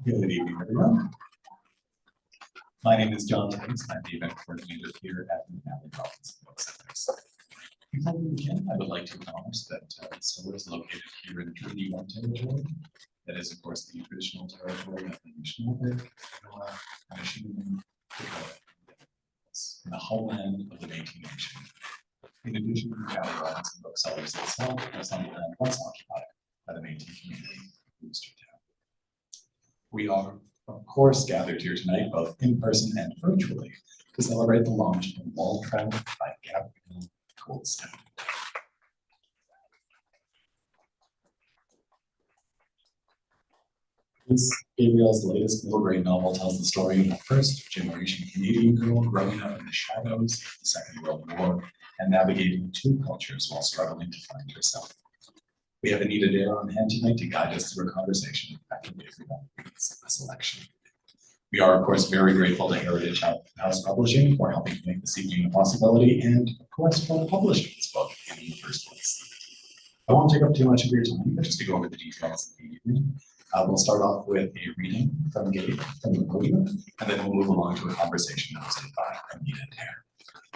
Good evening, everyone. My name is John Tibbs. I'm the event coordinator here at the Valley Province Book Centers. Before we begin, I would like to acknowledge that the store is located here in Treaty 1 territory. That is, of course, the traditional territory of the Anishinaabe, Anishinaabe, and the homeland of the Métis Nation. In addition to the Valley Province Booksellers itself, has some land once occupied by the Métis community of Town. We are, of course, gathered here tonight, both in person and virtually, to celebrate the launch of Waltraut by Gabriele Goldstone. Gabrielle's latest middle grade novel tells the story of a first-generation Canadian girl growing up in the shadows of the Second World War and navigating two cultures while struggling to find herself. We have Anita Daher on hand tonight to guide us through a conversation after Gabrielle reads a selection. We are, of course, very grateful to Heritage House Publishing for helping make this evening a possibility and, of course, for publishing this book in the first place. I won't take up too much of your time, but just to go over the details of the evening. We'll start off with a reading from Gabe from the podium, and then we'll move along to a conversation hosted by Anita Daher.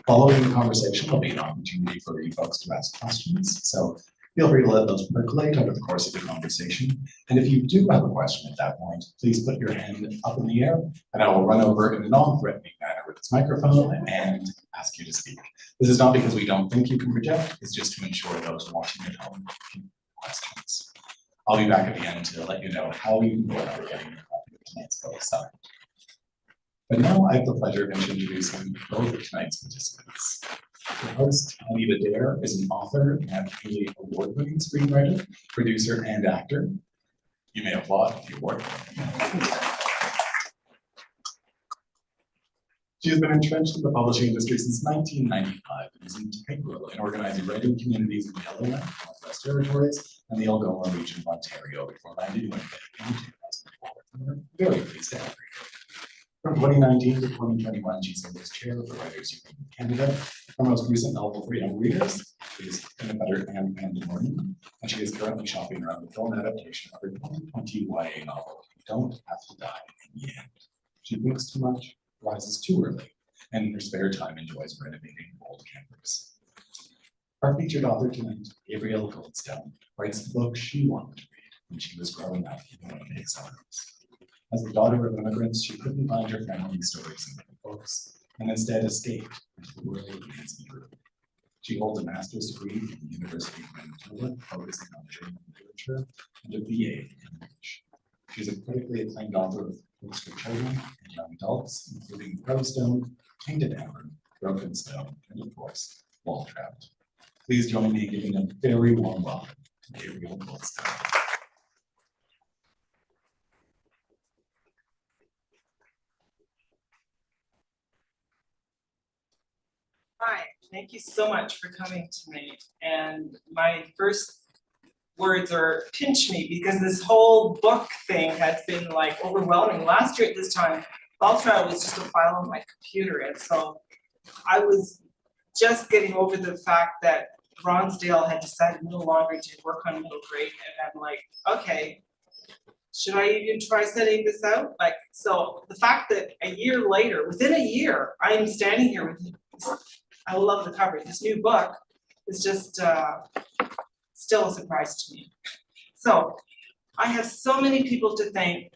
Following the conversation, there'll be an opportunity for you folks to ask questions. So feel free to let those percolate over the course of the conversation. And if you do have a question at that point, please put your hand up in the air and I will run over in a non-threatening manner with this microphone and ask you to speak. This is not because we don't think you can project, it's just to ensure those watching at home can ask questions. I'll be back at the end to let you know how you can go about getting a copy of tonight's book signed. But now I have the pleasure of introducing both of tonight's participants. The host, Anita Daher, is an author and Emmy award-winning screenwriter, producer, and actor. You may applaud the award. She has been entrenched in the publishing industry since 1995 and is integral in organizing writing communities in the Yellowknife, Northwest Territories, and the Algoma region of Ontario before landing in Winnipeg in 2004. We're very pleased to have her here. From 2019 to 2021, she served as chair of the Writers' Union of Canada. Her most recent novel for young readers is In a Better and Pandemonium, and she is currently shopping around the film adaptation of her 2020 YA novel, You Don't Have to Die in the End. She thinks too much, rises too early, and in her spare time enjoys renovating old campers. Our featured author tonight, Gabriele Goldstone, writes the book she wanted to read when she was growing up in the Winnipeg suburbs. As the daughter of immigrants, she couldn't find her family stories in the books, and instead escaped into the world of Nancy Drew. She holds a master's degree from the University of Manitoba, focusing on German literature, and a BA in English. She's a critically acclaimed author of books for children and young adults, including Stone, Tainted Amber, Broken Stone, and of course, Waltraut. Please join me in giving a very warm welcome to Gabriele Goldstone. Hi, thank you so much for coming tonight. And my first words are pinch me because this whole book thing has been like overwhelming. Last year at this time, Waltraut was just a file on my computer. And so I was just getting over the fact that Ronsdale had decided no longer to work on middle grade. And I'm like, okay, should I even try setting this out? Like, so the fact that a year later, within a year, I am standing here with I love the cover. This new book is just still a surprise to me. So I have so many people to thank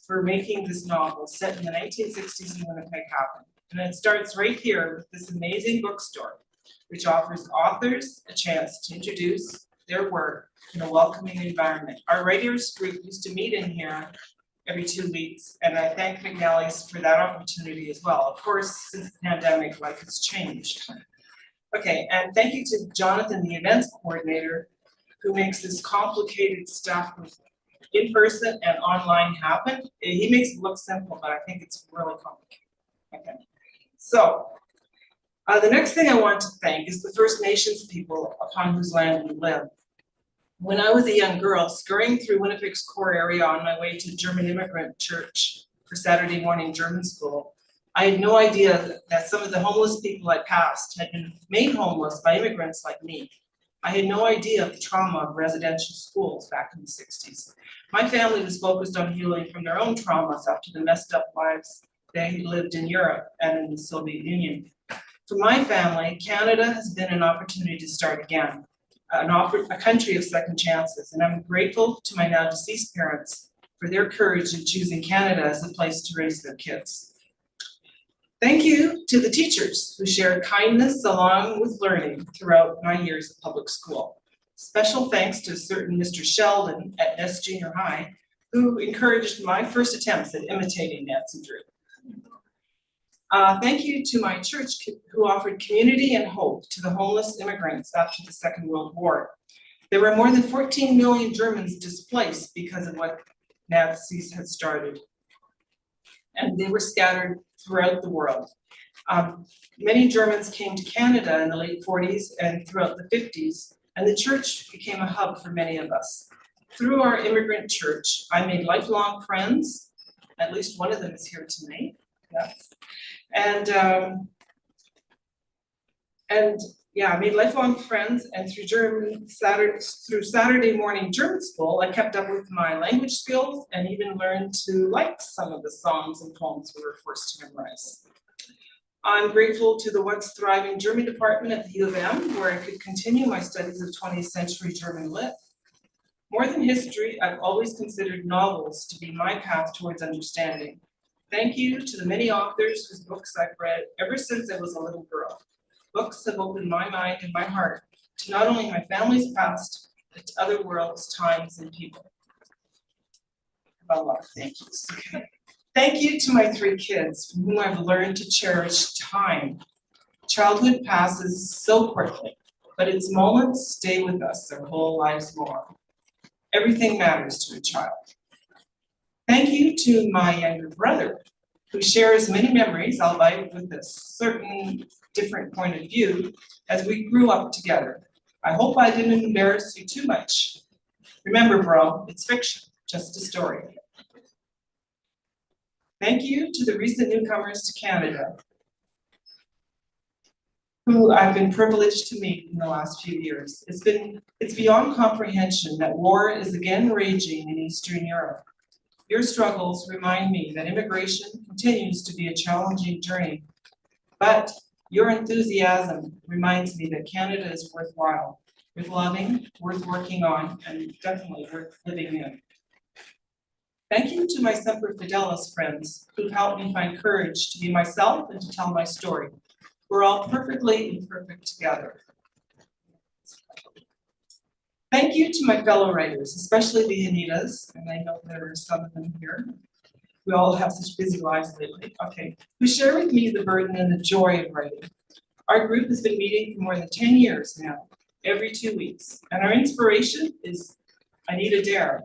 for making this novel set in the 1960s in Winnipeg happen. And it starts right here with this amazing bookstore, which offers authors a chance to introduce their work in a welcoming environment. Our writers group used to meet in here every 2 weeks, and I thank McNally's for that opportunity as well. Of course, since the pandemic, life has changed. Okay, and thank you to Jonathan, the events coordinator, who makes this complicated stuff with in-person and online happen. He makes it look simple, but I think it's really complicated. Okay, so the next thing I want to thank is the First Nations people upon whose land we live. When I was a young girl, scurrying through Winnipeg's core area on my way to German immigrant church for Saturday morning German school, I had no idea that some of the homeless people I passed had been made homeless by immigrants like me. I had no idea of the trauma of residential schools back in the 60s. My family was focused on healing from their own traumas after the messed up lives they lived in Europe and in the Soviet Union. For my family, Canada has been an opportunity to start again, a country of second chances, and I'm grateful to my now deceased parents for their courage in choosing Canada as a place to raise their kids. Thank you to the teachers who shared kindness along with learning throughout my years of public school. Special thanks to a certain Mr. Sheldon at Ness Junior High, who encouraged my first attempts at imitating Nancy Drew. Thank you to my church who offered community and hope to the homeless immigrants after the Second World War. There were more than 14 million Germans displaced because of what Nazis had started, and they were scattered throughout the world. Many Germans came to Canada in the late 40s and throughout the 50s, and the church became a hub for many of us. Through our immigrant church, I made lifelong friends. At least one of them is here tonight. Yes. I made lifelong friends, and through Saturday morning German school, I kept up with my language skills and even learned to like some of the songs and poems we were forced to memorize. I'm grateful to the once thriving German department at the U of M, where I could continue my studies of 20th century German lit. More than history, I've always considered novels to be my path towards understanding. Thank you to the many authors whose books I've read ever since I was a little girl. Books have opened my mind and my heart to not only my family's past, but to other worlds, times, and people. A lot of thank yous. Thank you to my 3 kids, from whom I've learned to cherish time. Childhood passes so quickly, but its moments stay with us their whole lives long. Everything matters to a child. Thank you to my younger brother, who shares many memories, albeit with a certain different point of view, as we grew up together. I hope I didn't embarrass you too much. Remember, bro, it's fiction, just a story. Thank you to the recent newcomers to Canada, who I've been privileged to meet in the last few years. It's beyond comprehension that war is again raging in Eastern Europe. Your struggles remind me that immigration continues to be a challenging journey, but your enthusiasm reminds me that Canada is worthwhile, worth loving, worth working on, and definitely worth living in. Thank you to my Semper Fidelis friends who've helped me find courage to be myself and to tell my story. We're all perfectly imperfect together. Thank you to my fellow writers, especially the Anitas, and I know there are some of them here. We all have such busy lives lately. Okay, who share with me the burden and the joy of writing. Our group has been meeting for more than 10 years now, every 2 weeks, and our inspiration is Anita Daher,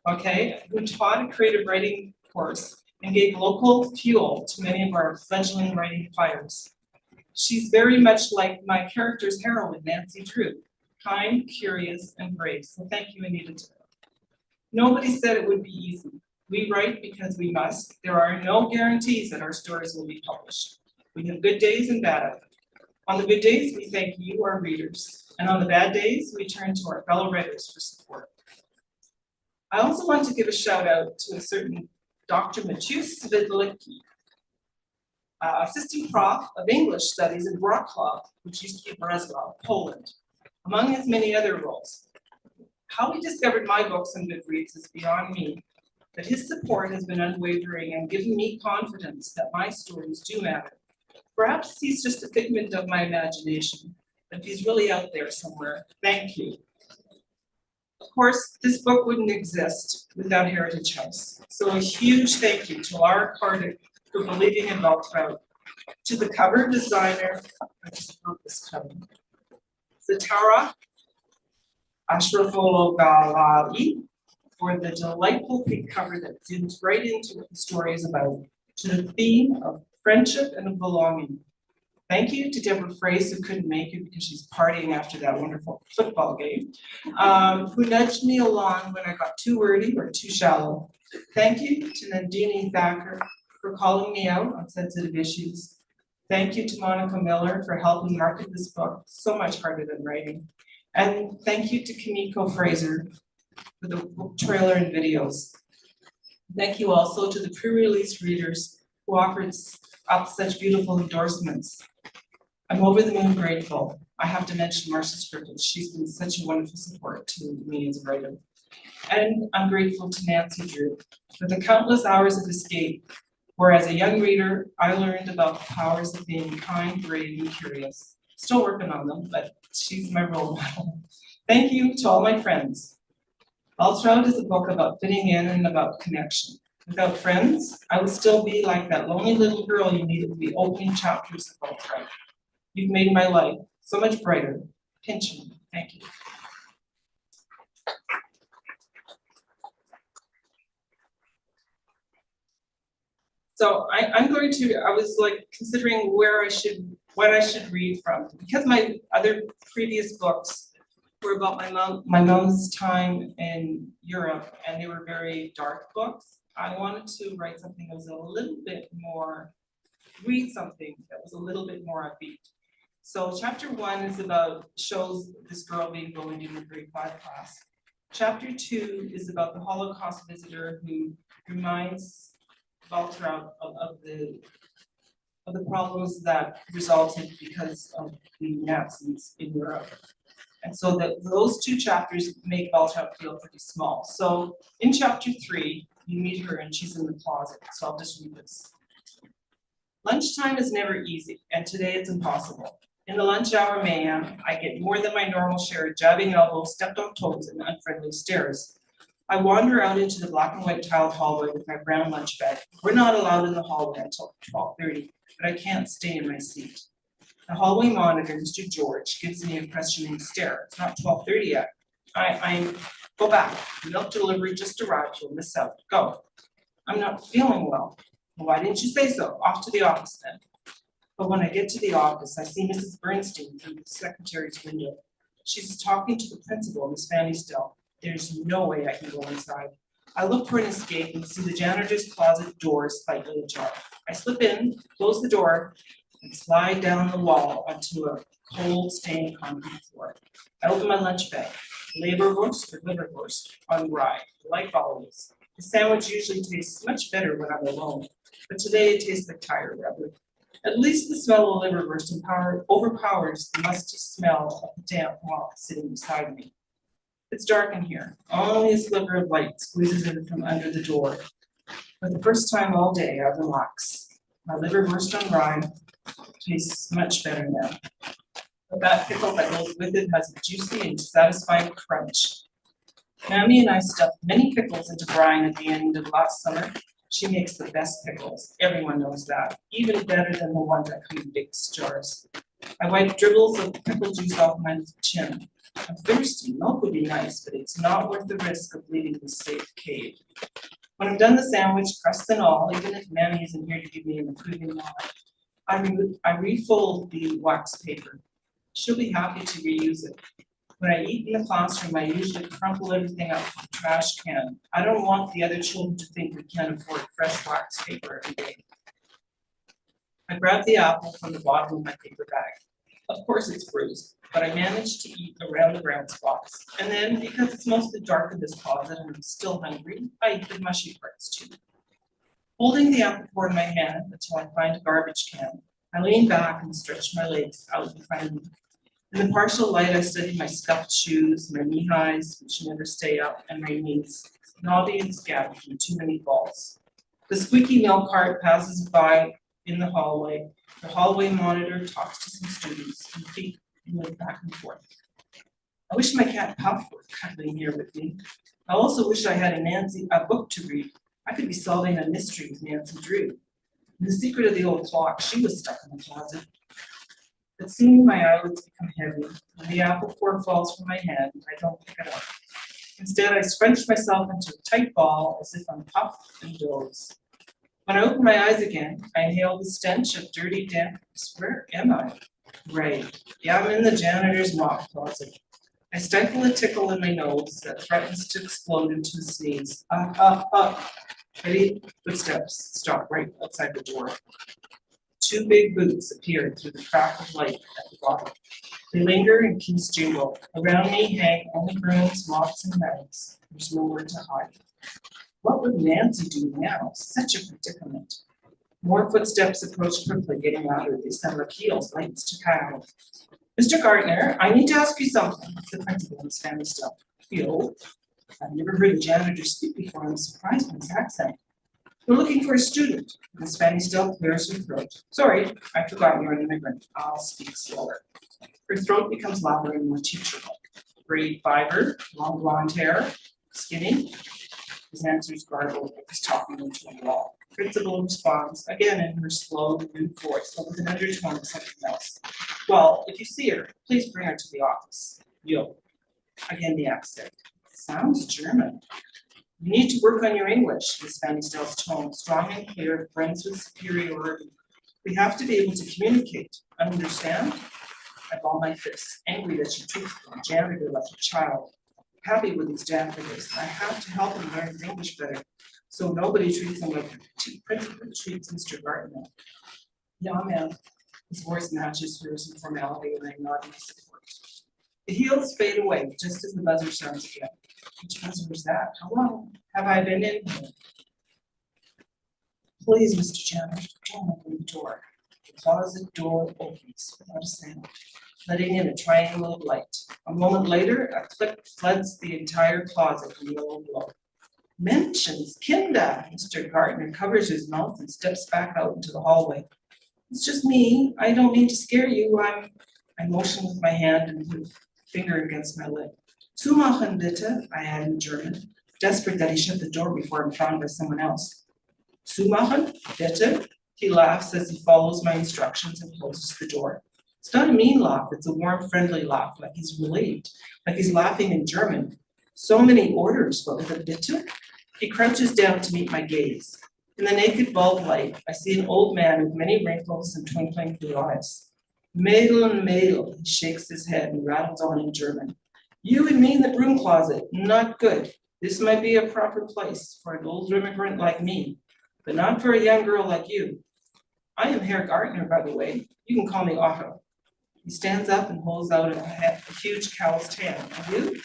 okay, who taught a creative writing course and gave local fuel to many of our fledgling writing fires. She's very much like my character's heroine, Nancy Drew, kind, curious, and brave. So thank you, Anita Daher. Nobody said it would be easy. We write because we must. There are no guarantees that our stories will be published. We have good days and bad. On the good days, we thank you, our readers. And on the bad days, we turn to our fellow writers for support. I also want to give a shout out to a certain Dr. Maciusz Svidlicki, assistant prof of English studies in Wrocław, which used to be Breslau, Poland, among his many other roles. How he discovered my books on Goodreads is beyond me, but his support has been unwavering and given me confidence that my stories do matter. Perhaps he's just a figment of my imagination, but he's really out there somewhere. Thank you. Of course, this book wouldn't exist without Heritage House. So a huge thank you to Laura Cardick for believing in Waltraut, to the cover designer, I just wrote this cover, Zatara Ashrafologalai, for the delightful pink cover that zooms right into what the story is about, to the theme of friendship and of belonging. Thank you to Deborah Fraser, who couldn't make it because she's partying after that wonderful football game, who nudged me along when I got too wordy or too shallow. Thank you to Nandini Thacker for calling me out on sensitive issues. Thank you to Monica Miller for helping market this book, so much harder than writing. And thank you to Kimiko Fraser for the book trailer and videos. Thank you also to the pre-release readers who offered up such beautiful endorsements. I'm over the moon grateful. I have to mention Marcia Scrippett. She's been such a wonderful support to me as a writer. And I'm grateful to Nancy Drew for the countless hours of escape, where as a young reader, I learned about the powers of being kind, brave, and curious. Still working on them, but she's my role model. Thank you to all my friends. Waltraut is a book about fitting in and about connection. Without friends, I would still be like that lonely little girl you needed to be opening chapters of Waltraut. You've made my life so much brighter. Pinch me. Thank you. So I was like considering what I should read from. Because my other previous books were about my mom's time in Europe, and they were very dark books. I wanted to write something that was a little bit more, read something that was a little bit more upbeat. So chapter 1 is shows this girl being bullied in a grade 5 class. Chapter 2 is about the Holocaust visitor who reminds Waltraut of the problems that resulted because of the Nazis in Europe. And so those two chapters make Waltraut feel pretty small. So in chapter 3, you meet her and she's in the closet. So I'll just read this. Lunchtime is never easy, and today it's impossible. In the lunch hour mayhem, I get more than my normal share of jabbing elbows, stepped on toes, and unfriendly stares. I wander out into the black and white tiled hallway with my brown lunch bag. We're not allowed in the hallway until 12:30, but I can't stay in my seat. The hallway monitor, Mr. George, gives me a questioning stare. It's not 12:30 yet. I go back. Milk delivery just arrived. You'll miss out. Go. I'm not feeling well. Well, why didn't you say so? Off to the office then. But when I get to the office, I see Mrs. Bernstein through the secretary's window. She's talking to the principal, Miss Fanny Still. There's no way I can go inside. I look for an escape and see the janitor's closet door slightly ajar. I slip in, close the door, and slide down the wall onto a cold, stained concrete floor. I open my lunch bag. Leberwurst or liverwurst on rye, like always. The sandwich usually tastes much better when I'm alone, but today it tastes like tire rubber. At least the smell of liverwurst overpowers the musty smell of the damp mop sitting beside me. It's dark in here. Only a sliver of light squeezes in from under the door. For the first time all day, I relax. My liverwurst on rye tastes much better now. But that pickle that goes with it has a juicy and satisfying crunch. Mammy and I stuffed many pickles into brine at the end of last summer. She makes the best pickles. Everyone knows that. Even better than the ones that come in big jars. I wipe dribbles of pickle juice off my chin. I'm thirsty. Milk would be nice, but it's not worth the risk of leaving this safe cave. When I'm done the sandwich, crust and all, even if Mammy isn't here to give me an approving nod, I refold the wax paper. She'll be happy to reuse it. When I eat in the classroom, I usually crumple everything up in the trash can. I don't want the other children to think we can't afford fresh wax paper every day. I grab the apple from the bottom of my paper bag. Of course it's bruised, but I managed to eat around the brown spots. And then, because it's mostly dark in this closet and I'm still hungry, I eat the mushy parts too. Holding the apple core in my hand until I find a garbage can, I lean back and stretch my legs out in front of me. In the partial light, I study my scuffed shoes, my knee-highs, which never stay up, and my knees, knobby and scabby from too many falls. The squeaky milk cart passes by in the hallway. The hallway monitor talks to some students and feet move back and forth. I wish my cat Puff were cuddling here with me. I also wish I had a book to read. I could be solving a mystery with Nancy Drew. In The Secret of the Old Clock, she was stuck in the closet. But soon my eyelids become heavy. When the apple core falls from my hand, I don't pick it up. Instead, I scrunch myself into a tight ball as if I'm puffed and doze. When I open my eyes again, I inhale the stench of dirty dampness. Where am I? Right. Yeah, I'm in the janitor's mop closet. I stifle a tickle in my nose that threatens to explode into a sneeze. Ready? Footsteps stop right outside the door. Two big boots appear through the crack of light at the bottom. They linger and keys jingle. Around me hang only brooms, mops, and rags. There's nowhere to hide. What would Nancy do now? Such a predicament. More footsteps approach quickly, getting louder. They sound like heels, lights to cattle. Mr. Gardner, I need to ask you something. It's the principal in Spanish still. Yo, I've never heard a janitor speak before. I'm surprised by his accent. We're looking for a student. The Spanish still clears her throat. Sorry, I forgot you're an immigrant. I'll speak slower. Her throat becomes louder and more teacher-like. Grade fiber, long blonde hair, skinny. His answers garbled like he's talking into a wall. Principal responds, again in her slow, rude voice, but with an undertone of something else. Well, if you see her, please bring her to the office. Yo. Again the accent. Sounds German. You need to work on your English, the Spanish Del's tone, strong and clear, friends with superiority. We have to be able to communicate. Understand? I ball my fists, angry that she treats the janitor like a child. Happy with his janitors. I have to help him learn his English better, so nobody treats him like the principal treats Mr. Gardner. Yeah, ma'am. His voice matches hers in formality, and I nod my support. The heels fade away just as the buzzer sounds again. Which buzzer was that? How long have I been in here? Please, Mr. Janitor, don't open the door. The closet door opens without a sound, letting in a triangle of light. A moment later, a click floods the entire closet in yellow glow. Mentions Kinda! Mr. Gardner covers his mouth and steps back out into the hallway. It's just me. I don't mean to scare you. I motion with my hand and put a finger against my lip. Zumachen bitte, I add in German, desperate that he shut the door before I'm found by someone else. Zumachen bitte? He laughs as he follows my instructions and closes the door. It's not a mean laugh, it's a warm, friendly laugh, like he's relieved, like he's laughing in German. So many orders, but with a bitte? He crouches down to meet my gaze. In the naked bulb light, I see an old man with many wrinkles and twinkling blue eyes. Mädel, Mädel, he shakes his head and rattles on in German. You and me in the broom closet, not good. This might be a proper place for an older immigrant like me, but not for a young girl like you. I am Herr Gardner, by the way. You can call me Otto. He stands up and holds out a huge calloused hand. And you?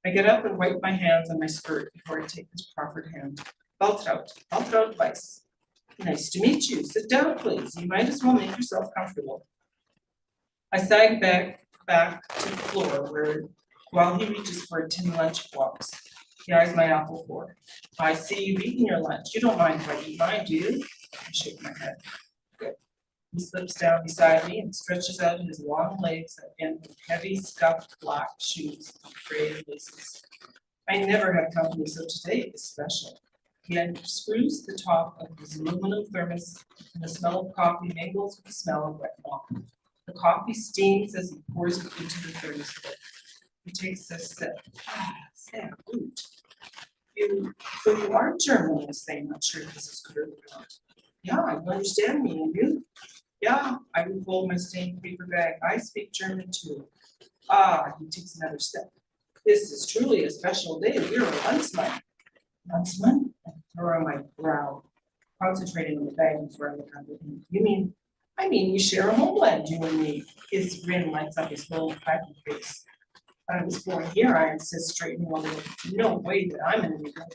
I get up and wipe my hands on my skirt before I take his proffered hand. Waltraut Weiss. Nice to meet you. Sit down, please. You might as well make yourself comfortable. I sag back to the floor while he reaches for a tin lunchbox. He eyes my apple fork. I see you've eaten your lunch. You don't mind if I eat mine, do you? I shake my head. Good. He slips down beside me and stretches out his long legs in heavy scuffed black shoes with frayed laces. I never had company, so today is special. He unscrews the top of his aluminum thermos, and the smell of coffee mingles with the smell of wet milk. The coffee steams as he pours it into the thermos. He takes a sip. Sam, gut. So you are German, I say, not sure if this is good or not. Yeah, you understand me, and you? Yeah, I refold my stained paper bag. I speak German too. He takes another sip. This is truly a special day. We're a Landsmann. Landsmann? I furrow my brow, concentrating on the bag before I look up at him. I mean, we share a homeland, you and me. His grin lights up his whole happy face. I was born here, I insist, straightening a little. No way that I'm an immigrant.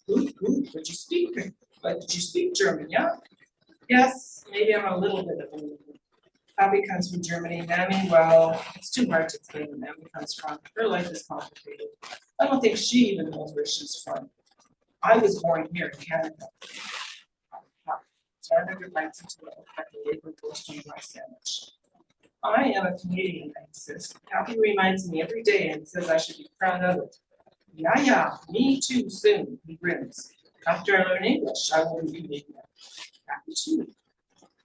Good, but did you speak German, yeah? Yes, maybe I'm a little bit of an immigrant. Abby comes from Germany, Mammy, well, it's too hard to explain where Mammy comes from. Her life is complicated. I don't think she even knows where she's from. I was born here in Canada. Janitor bites into it like a Gabriele Goldstone rice sandwich. I am a Canadian, I insist. Kathy reminds me every day and says I should be proud of it. Yeah, me too soon, he grins. After I learn English, I will be leaving it. Happy too.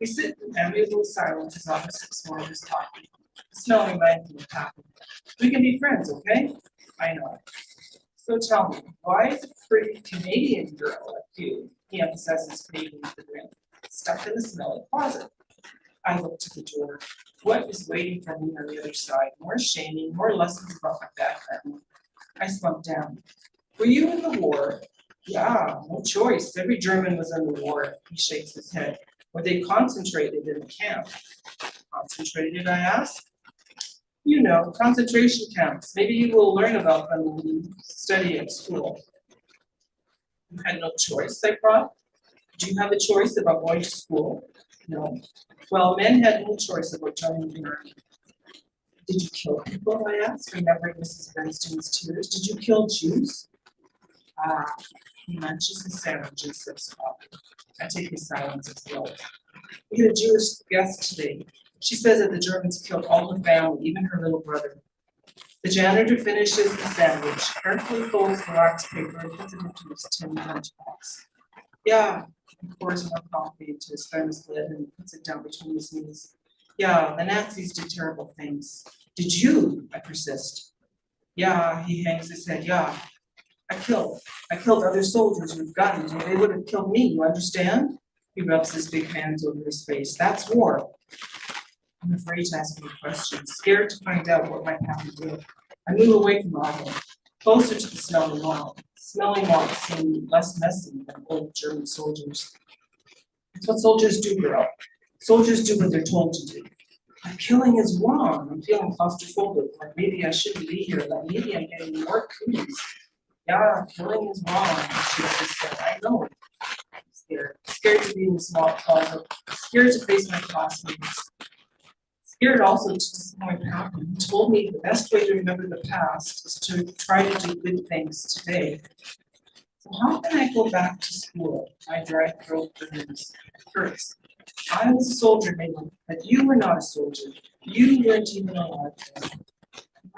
We sit in amiable silence as Office sips more of his coffee. The smell reminds me of Kathy. We can be friends, okay? I know. So tell me, why is a pretty Canadian girl like you, he emphasizes Canadian with a grin, stuck in the smelly closet? I look to the door. What is waiting for me on the other side? More shaming, more lessons about my background. I slump down. Were you in the war? Yeah, no choice. Every German was in the war. He shakes his head. Were they concentrated in the camp? Concentrated, I ask. You know, concentration camps. Maybe you will learn about them when you study at school. You had no choice, I thought. Do you have a choice about going to school? No. Well, men had no choice about joining the army. Did you kill people, I asked, remembering Mrs. Bernstein's tears. Did you kill Jews? Ah, he munches his sandwich and sips coffee. I take his silence as well. We had a Jewish guest today. She says that the Germans killed all her family, even her little brother. The janitor finishes the sandwich, carefully folds the wax paper and puts it into his tin lunchbox. Yeah, he pours more coffee into his thermos lid and puts it down between his knees. Yeah, the Nazis did terrible things. Did you? I persist. Yeah, he hangs his head. Yeah, I killed other soldiers with guns, or they would have killed me, you understand? He rubs his big hands over his face. That's war. I'm afraid to ask any questions, scared to find out what might happen to it. I move away from Otto, closer to the smelly wall. Smelly walls seem less messy than old German soldiers. It's what soldiers do, girl. Soldiers do what they're told to do. But killing is wrong. I'm feeling claustrophobic, like maybe I shouldn't be here, like maybe I'm getting more cooties. Yeah, killing is wrong, she just said. I know. I'm scared. Scared to be in the small closet. Scared to face my classmates. Scared also to disappoint Malcolm. He told me the best way to remember the past is to try to do good things today. So how can I go back to school? My dry throat hurts. I was a soldier, Maitland, but you were not a soldier. You weren't even alive then.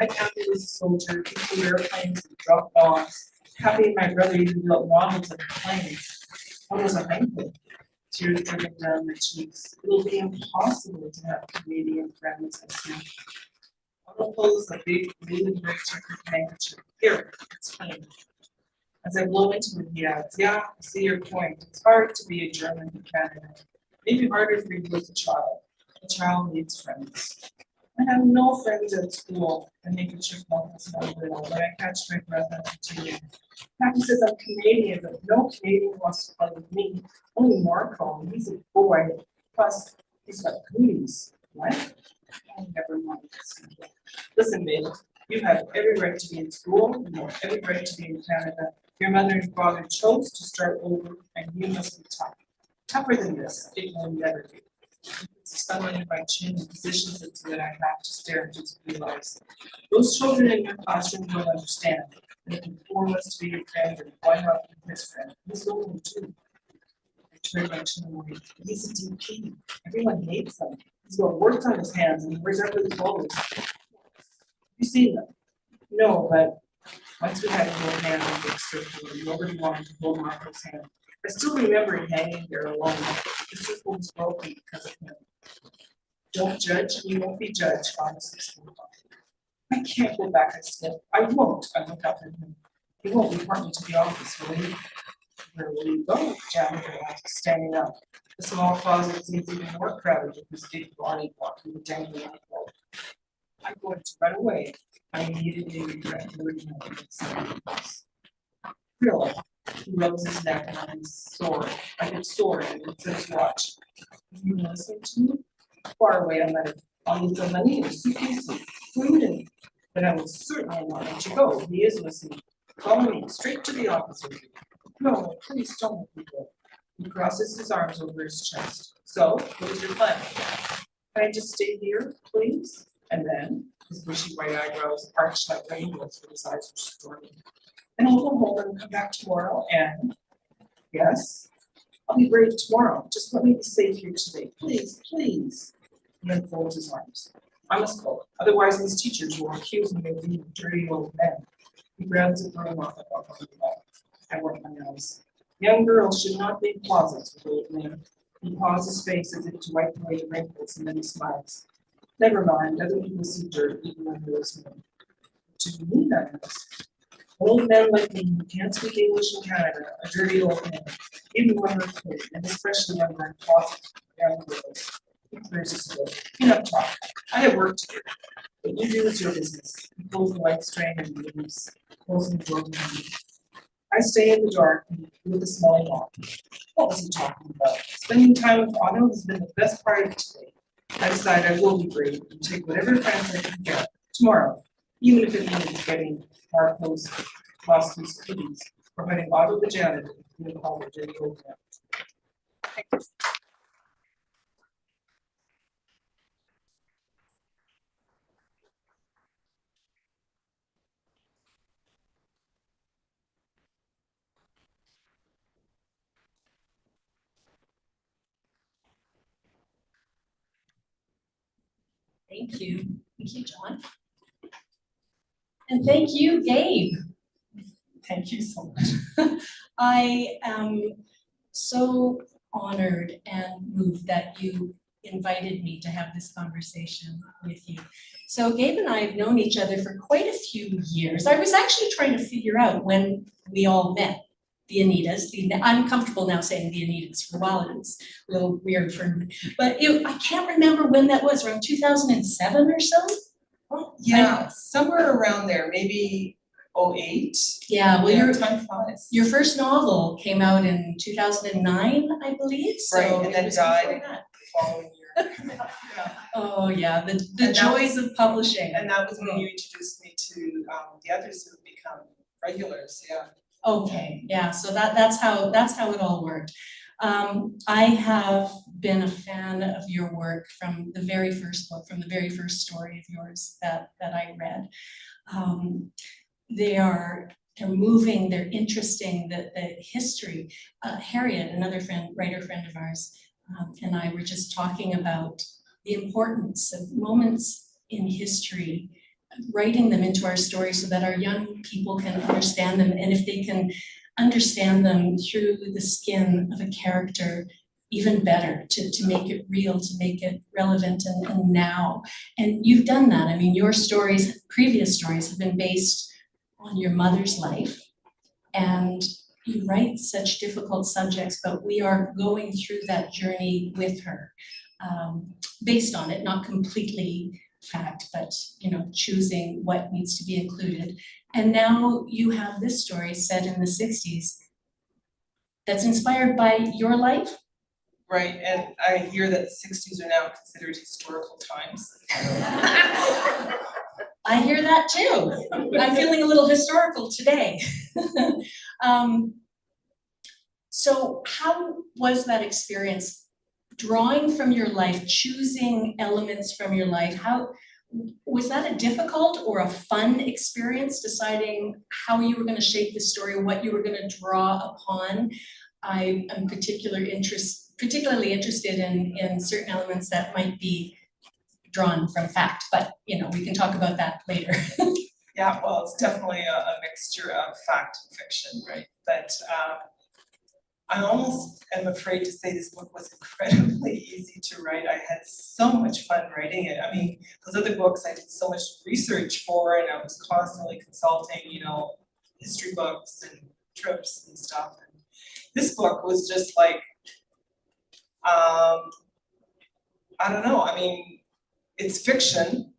My happy was a soldier, he flew airplanes and dropped bombs. Happy my brother even built models of the planes. I was a hangman. Tears dripping down my cheeks. It'll be impossible to have Canadian friends, I see. Otto pulls a big blue and gray checkered handkerchief. Here, it's clean. As I blow into it, he adds, yeah, I see your point. It's hard to be a German in Canada. Maybe harder for you as a child. A child needs friends. I have no friends at school. I make a chipmunk smell little, but I catch my breath and continue. Happy says I'm Canadian, but no Canadian wants to play with me. Only Marco, he's a boy. Plus, he's got cooties. What? Oh, never mind. Listen, baby, you have every right to be in school. You have every right to be in Canada. Your mother and father chose to start over, and you must be tough. Tougher than this, it will never do. It's stumbling in my chin and positions it so that I have to stare into his blue eyes. Those children in your classroom will understand. They can form us to be your friend, and why not be his friend? He's lonely too. I turn my chin away. He's a DP. Everyone hates him. He's got work on his hands and he wears ugly clothes. You seen them? No, but once we had a little hand in the big circle and nobody wanted to hold Marco's hand. I still remember him hanging there alone. The circle was broken because of him. Don't judge and you won't be judged, honestly. I can't go back and sniff. I won't. I look up at him. He won't report me to the office, will he? Where will you go? Janitor asked, standing up. The small closet seems even more crowded with this big body walking the dangling ankle. I'm going to run away. I immediately regret losing my Really? He rubs his neck and I'm sore. I get sore and it says watch. You listen to me? Far away, I let it. I'll leave the money in a suitcase, food, and but I will certainly not let you go. He is listening. Follow me straight to the officer. No, please don't let me go. He crosses his arms over his chest. So, what is your plan? Can I just stay here, please? And then, his bushy white eyebrows arched like rainbows, but his eyes were stormy. And I'll go home and come back tomorrow and, yes, I'll be brave tomorrow. Just let me be safe here today. Please, please. He unfolds his arms. I must go. Otherwise, these teachers will accuse me of being a dirty old man. He grabs a broom off the wall. I wipe my nose. Young girls should not be in closets with old men. He paws his face as if to wipe away the wrinkles, and then he smiles. Never mind, other people see dirt even when there is no. What do you mean, I ask? Old men like me who can't speak English in Canada, a dirty old man, even when we're kid, and especially when we're in closet young girls. There's a story. Enough talk. I have work to do. What you do is your business. You close the light string and you leaves. Closing the door behind you. I stay in the dark with a smelly mop. What was he talking about? Spending time with Otto has been the best part of today. I decide I will be brave and take whatever friends I can get tomorrow, even if it means getting our clothes, lost these cookies, or having Otto the janitor in the hall of dirty old man. Thanks. Thank you. Thank you, John. And thank you, Gabe. Thank you so much. I am so honored and moved that you invited me to have this conversation with you. So Gabe and I have known each other for quite a few years. I was actually trying to figure out when we all met. The Anitas, I'm comfortable now saying the Anitas for a while, it was a little weird for me. But I can't remember when that was, around 2007 or so? Oh, yeah, somewhere around there, maybe 08. Yeah, well, Yeah, time flies. your first novel came out in 2009, I believe, so. Right, and it then was died before that. the following year. Yeah. Oh, yeah, the And that joys of publishing. And that was when you introduced me to the others who have become regulars, yeah. Okay, yeah, so that's how it all worked. I have been a fan of your work from the very first book, from the very first story of yours that I read. They're moving, they're interesting, the history. Harriet, another writer friend of ours, and I were just talking about the importance of moments in history, writing them into our stories so that our young people can understand them, and if they can understand them through the skin of a character, even better, to make it real, to make it relevant and now. And you've done that. I mean, your stories, previous stories, have been based on your mother's life, and you write such difficult subjects, but we are going through that journey with her, based on it, not completely fact, but choosing what needs to be included. And now you have this story set in the 60s that's inspired by your life. Right, and I hear that the 60s are now considered historical times. I hear that too. I'm feeling a little historical today. So how was that experience? Drawing from your life, choosing elements from your life, how was that a difficult or a fun experience, deciding how you were going to shape the story, what you were going to draw upon? I am particularly interested in certain elements that might be drawn from fact, but we can talk about that later. Yeah, well, it's definitely a mixture of fact and fiction, right? But I almost am afraid to say this book was incredibly easy to write. I had so much fun writing it. I mean, those other books I did so much research for, and I was constantly consulting, history books and trips and stuff. And this book was just like, I don't know, I mean, it's fiction,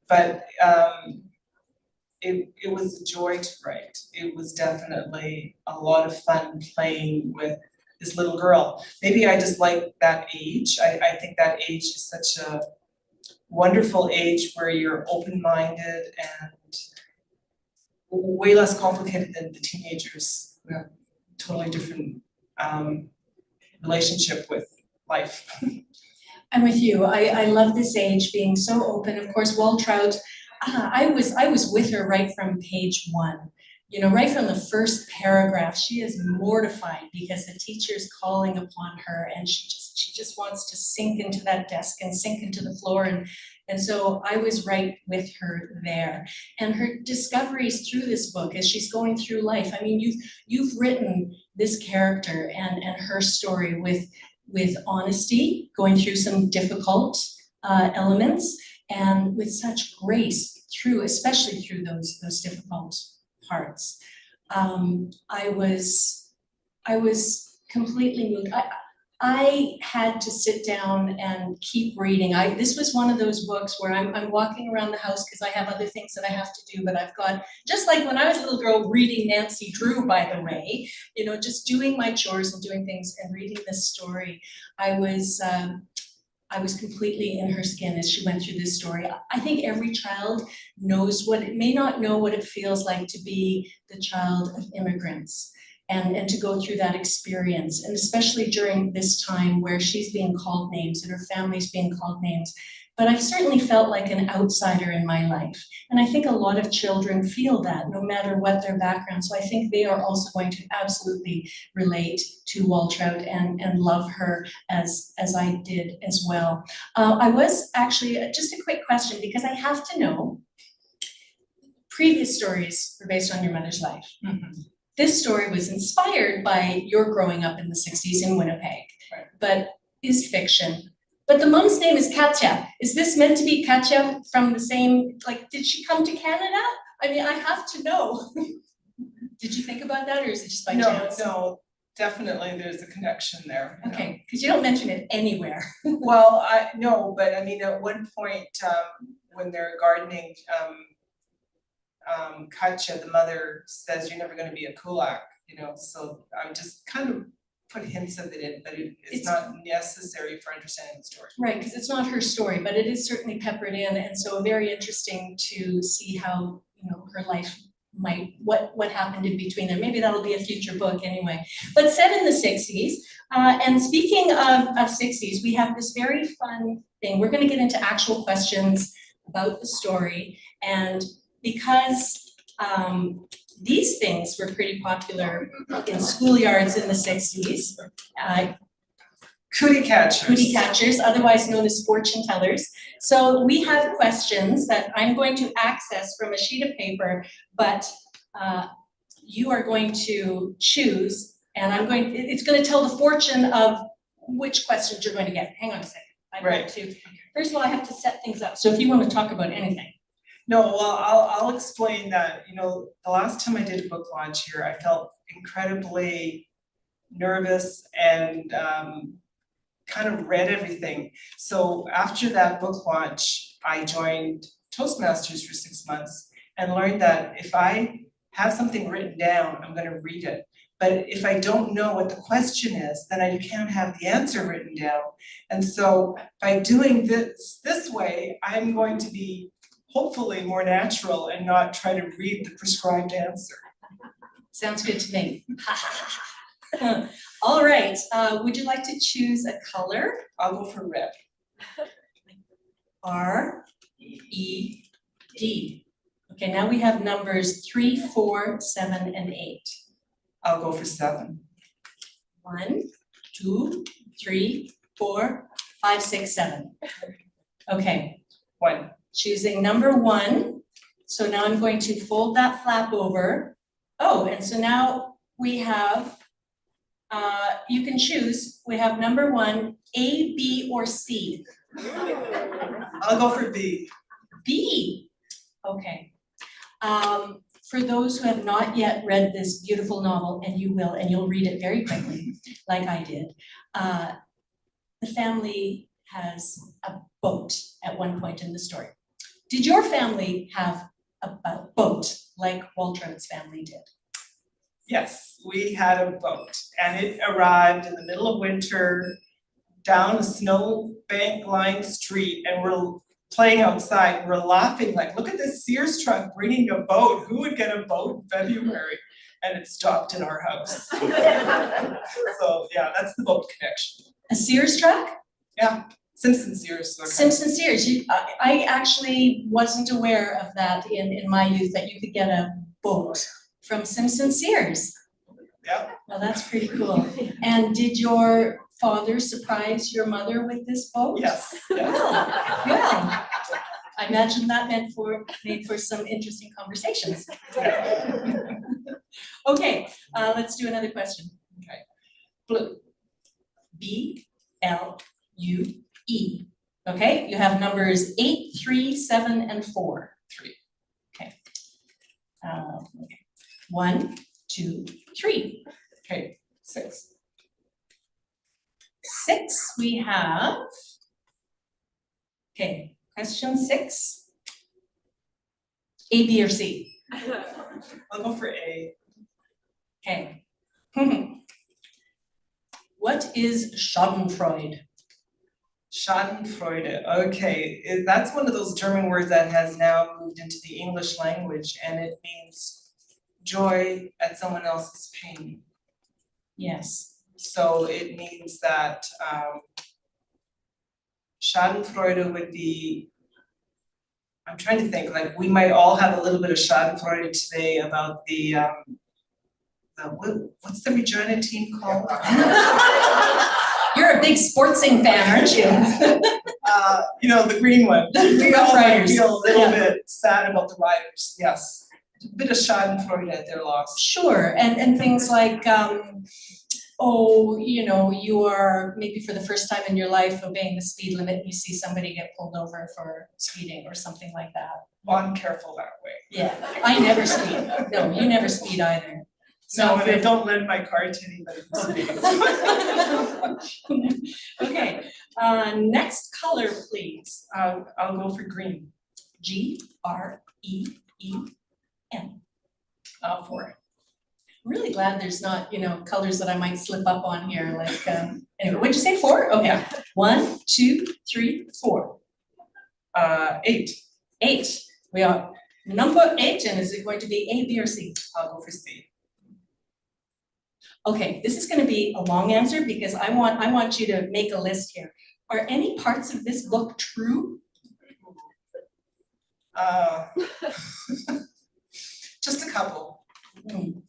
but it was a joy to write. It was definitely a lot of fun playing with this little girl. Maybe I just like that age. I think that age is such a wonderful age where you're open-minded and way less complicated than the teenagers who have totally different relationship with life. I'm with you. I love this age being so open. Of course, Waltraut, I was with her right from page one. Right from the first paragraph, she is mortified because the teacher's calling upon her, and she just wants to sink into that desk and sink into the floor, and so I was right with her there. And her discoveries through this book as she's going through life. I mean, you've written this character and her story with honesty, going through some difficult elements, and with such grace especially through those difficult parts. I was completely moved. I had to sit down and keep reading. This was one of those books where I'm walking around the house because I have other things that I have to do, but I've got, just like when I was a little girl reading Nancy Drew, by the way, you know, just doing my chores and doing things and reading this story. I was completely in her skin as she went through this story. I think every child knows may not know what it feels like to be the child of immigrants. And to go through that experience, and especially during this time where she's being called names and her family's being called names. But I've certainly felt like an outsider in my life. And I think a lot of children feel that no matter what their background. So I think they are also going to absolutely relate to Waltraut and love her as I did as well. I was actually, just a quick question, because I have to know, previous stories were based on your mother's life. Mm-hmm. This story was inspired by your growing up in the 60s in Winnipeg, right, but is fiction. But the mom's name is Katya. Is this meant to be Katya from the same, like, did she come to Canada? I mean, I have to know. Did you think about that, or is it just by chance? No, definitely there's a connection there. Okay, because you don't mention it anywhere. Well, no, but I mean, at one point, when they're gardening, Katya, the mother, says, "You're never going to be a kulak," you know, so I'm just kind of put hints of it in, but it's not necessary for understanding the story. Right, because it's not her story, but it is certainly peppered in, and so very interesting to see how, you know, her life might, what happened in between there. Maybe that'll be a future book anyway. But set in the 60s, and speaking of 60s, we have this very fun thing. We're going to get into actual questions about the story, and because these things were pretty popular in schoolyards in the 60s. Cootie catchers. Cootie catchers, otherwise known as fortune tellers. So we have questions that I'm going to access from a sheet of paper, but you are going to choose, and it's going to tell the fortune of which questions you're going to get. Hang on a second. First of all, I have to set things up. So if you want to talk about anything. No, well, I'll explain that. You know, the last time I did a book launch here, I felt incredibly nervous and kind of read everything. So after that book launch, I joined Toastmasters for 6 months and learned that if I have something written down, I'm going to read it. But if I don't know what the question is, then I can't have the answer written down. And so by doing this way, I'm going to be hopefully more natural and not try to read the prescribed answer. Sounds good to me. All right, would you like to choose a color? I'll go for red. R-E-D. Okay, now we have numbers 3, 4, 7, and 8. I'll go for 7. 1, 2, 3, 4, 5, 6, 7. Okay. 1. Choosing number 1. So now I'm going to fold that flap over. Oh, and so now we have, you can choose. We have number 1, A, B, or C. I'll go for B. B. Okay. For those who have not yet read this beautiful novel, and you will, and you'll read it very quickly, like I did, the family has a boat at one point in the story. Did your family have a boat like Waltraut's family did? Yes, we had a boat, and it arrived in the middle of winter down a snowbank-lined street, and we're playing outside. We're laughing like, look at this Sears truck bringing a boat. Who would get a boat in February? And it stopped in our house. So yeah, that's the boat connection. A Sears truck? Yeah. Simpson Sears. Okay. Simpson Sears. I actually wasn't aware of that in my youth, that you could get a boat from Simpson Sears. Yeah. Well, that's pretty cool. And did your father surprise your mother with this boat? Yes. Yes. Well, I imagine that made for some interesting conversations. Okay, let's do another question. Okay. Blue. B-L-U-E. Okay, you have numbers 8, 3, 7, and 4. 3. Okay. 1, 2, 3. Okay, 6. 6 we have. Okay, question 6. A, B, or C? I'll go for A. Okay. What is Schadenfreude? Schadenfreude, okay, that's one of those German words that has now moved into the English language, and it means joy at someone else's pain. Yes. So it means that Schadenfreude would be, I'm trying to think, like we might all have a little bit of Schadenfreude today about the what's the Regina team called? You're a big sportsing fan, aren't you? You know, the green one. We Rough all might Riders. feel a little Yeah. bit sad about the Riders, yes. A bit of Schadenfreude at their loss. Sure, and things like, oh, you know, you are maybe for the first time in your life obeying the speed limit, and you see somebody get pulled over for speeding or something like that. Well, I'm careful that way. Yeah, I never speed. No, you never speed either. No, and I don't lend my car to anybody who speeds. Okay, next color, please. I'll go for green. G-R-E-E-N. For it. I'm really glad there's not, you know, colors that I might slip up on here, like, anyway, what'd you say, 4? Okay, Yeah. 1, 2, 3, 4. 8. 8. We are number 8, and is it going to be A, B, or C? I'll go for C. Okay, this is going to be a long answer because I want you to make a list here. Are any parts of this book true? Just a couple. Hmm.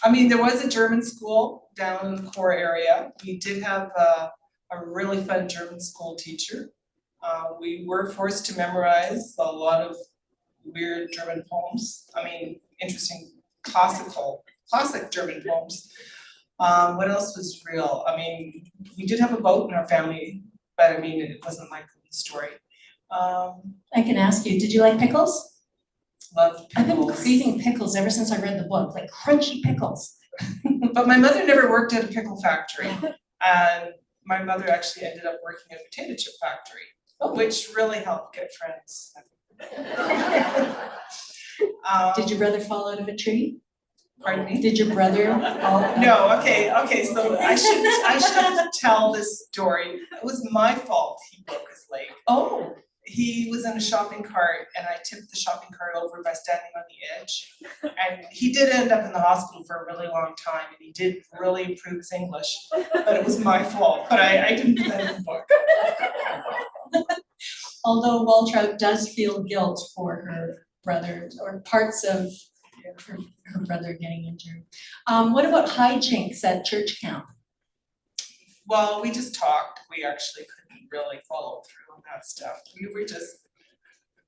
I mean, there was a German school down in the core area. We did have a really fun German school teacher. We were forced to memorize a lot of weird German poems. I mean, interesting classic German poems. What else was real? I mean, we did have a boat in our family, but I mean, it wasn't like a story. I can ask you, did you like pickles? Loved I've been pickles. craving pickles ever since I read the book, like crunchy pickles. But my mother never worked at a pickle factory. And my mother actually ended up working at a potato chip factory, which really helped get friends. Did your brother fall out of a tree? Pardon me? Did your brother fall? No, okay, so I should tell this story. It was my fault he broke his leg. Oh, He was in a shopping cart and I tipped the shopping cart over by standing on the edge. And he did end up in the hospital for a really long time and he did really improve his English, but it was my fault, but I didn't put that in the book. although Waltraut does feel guilt for her brother or parts of her brother getting injured. What about hijinks at church camp? Well, we just talked. We actually couldn't really follow through on that stuff. We were just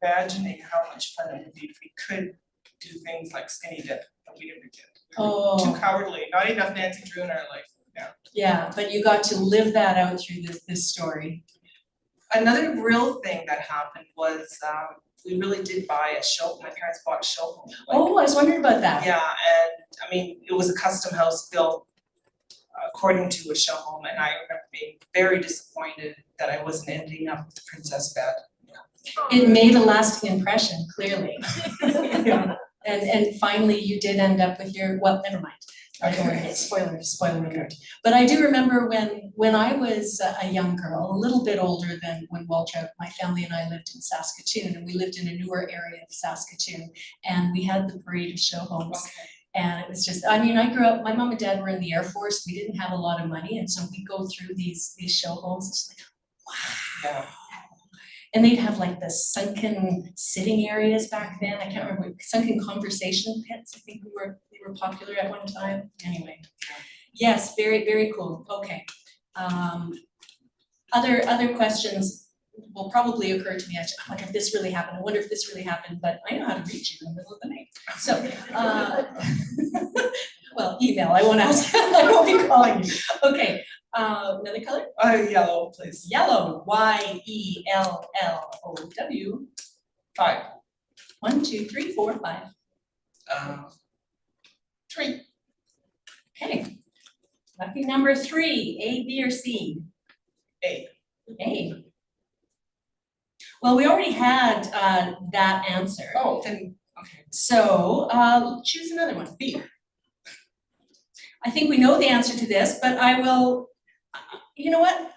imagining how much fun it would be if we could do things like skinny dip, but we never did. We were too cowardly. Not enough Nancy Drew in our life. Yeah. Yeah, but you got to live that out through this story. Another real thing that happened was we really did buy a show. My parents bought a show home. Oh, I was wondering about that. Yeah, and I mean, it was a custom house built according to a show home, and I remember being very disappointed that I wasn't ending up with the princess bed. It made a lasting impression, clearly. Yeah. And finally you did end up with your, well, never mind. Don't worry, spoiler alert. But I do remember when I was a young girl, a little bit older than when Waltraut, my family and I lived in Saskatoon, and we lived in a newer area of Saskatoon, and we had the parade of show homes. Okay. And it was just, I mean, I grew up, my mom and dad were in the Air Force, we didn't have a lot of money, and so we go through these show homes, it's like, wow. Yeah. And they'd have like the sunken sitting areas back then, I can't remember, sunken conversation pits, I think they were popular at one time, anyway. Yes, very, very cool, okay. Other questions will probably occur to me, I wonder if this really happened, but I know how to reach you in the middle of the night. So, well, email, I won't ask, I won't be calling you. Okay, another color? Yellow, please. Yellow, Y-E-L-L-O-W. 5. 1, 2, 3, 4, 5. 3. Okay. Lucky number 3, A, B, or C? A. A. Well, we already had that answer. Oh, then, okay. So choose another one. B. I think we know the answer to this, but I will, you know what?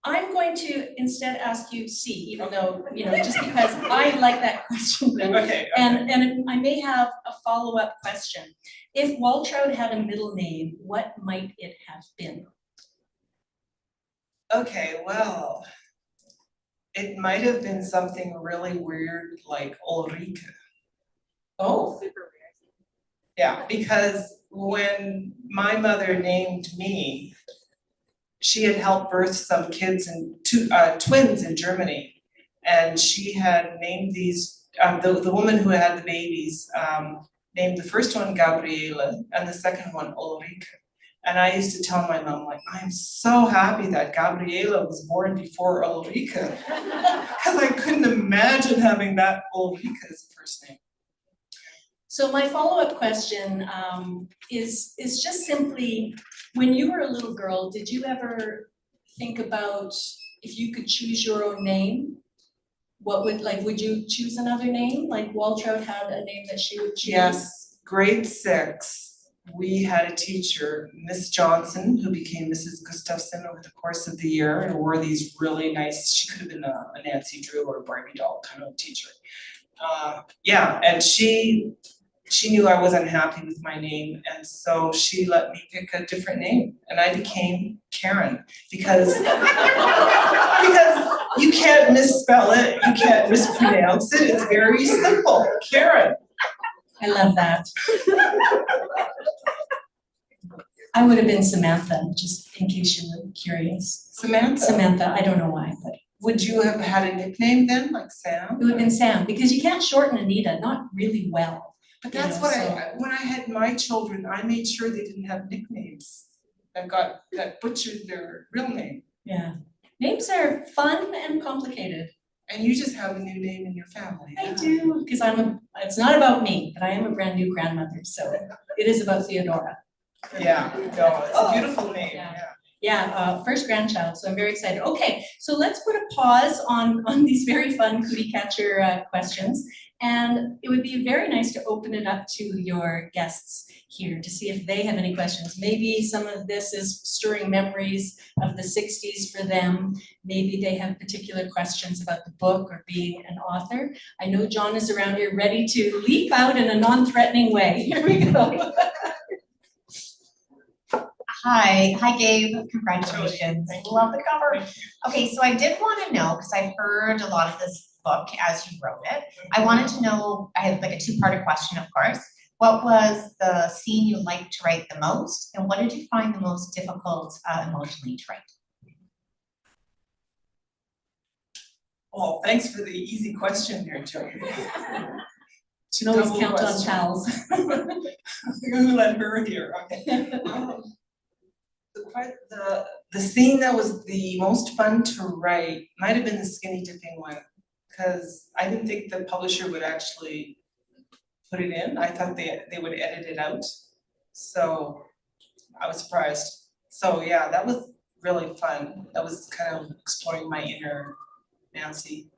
I'm going to instead ask you C, even though, just because I like that question better. Okay. And I may have a follow-up question. If Waltraut had a middle name, what might it have been? Okay, well, it might have been something really weird like Ulrike. Oh. Yeah, because when my mother named me, she had helped birth some kids and twins in Germany. And she had named these, the woman who had the babies, named the first one Gabriele and the second one Ulrike. And I used to tell my mom, like, I'm so happy that Gabriele was born before Ulrike. Because I couldn't imagine having that Ulrike as a first name. So my follow-up question is just simply, when you were a little girl, did you ever think about if you could choose your own name? What would you choose another name? Like Waltraut had a name that she would choose? Yes, grade 6, we had a teacher, Miss Johnson, who became Mrs. Gustafson over the course of the year and wore these really nice, she could have been a Nancy Drew or a Barbie doll kind of teacher. Yeah, and she knew I was unhappy with my name, and so she let me pick a different name, and I became Karen, because you can't misspell it, you can't mispronounce it, it's very simple, Karen. I love that. I would have been Samantha, just in case you were curious. Samantha, I don't know why, but. Would you have had a nickname then, like Sam? It would have been Sam, because you can't shorten Anita, not really well. But that's what when I had my children, I made sure they didn't have nicknames that butchered their real name. Yeah, names are fun and complicated. And you just have a new name in your family. I do, because it's not about me, but I am a brand new grandmother, so it is about Theodora. Yeah, no, it's a beautiful name, yeah. Yeah, first grandchild, so I'm very excited. Okay, so let's put a pause on these very fun cootie catcher questions. And it would be very nice to open it up to your guests here to see if they have any questions. Maybe some of this is stirring memories of the 60s for them. Maybe they have particular questions about the book or being an author. I know John is around here ready to leap out in a non-threatening way. Here we go. Hi Gabe, congratulations. Love the cover. Okay, so I did want to know, because I heard a lot of this book as you wrote it. I wanted to know, I had like a 2-part question, of course. What was the scene you liked to write the most, and what did you find the most difficult emotionally to write? Oh, thanks for the easy question there, Joey. You can always count on pals. Who let her here? Okay. The scene that was the most fun to write might have been the skinny dipping one, because I didn't think the publisher would actually put it in. I thought they would edit it out. So I was surprised. So yeah, that was really fun. That was kind of exploring my inner Nancy.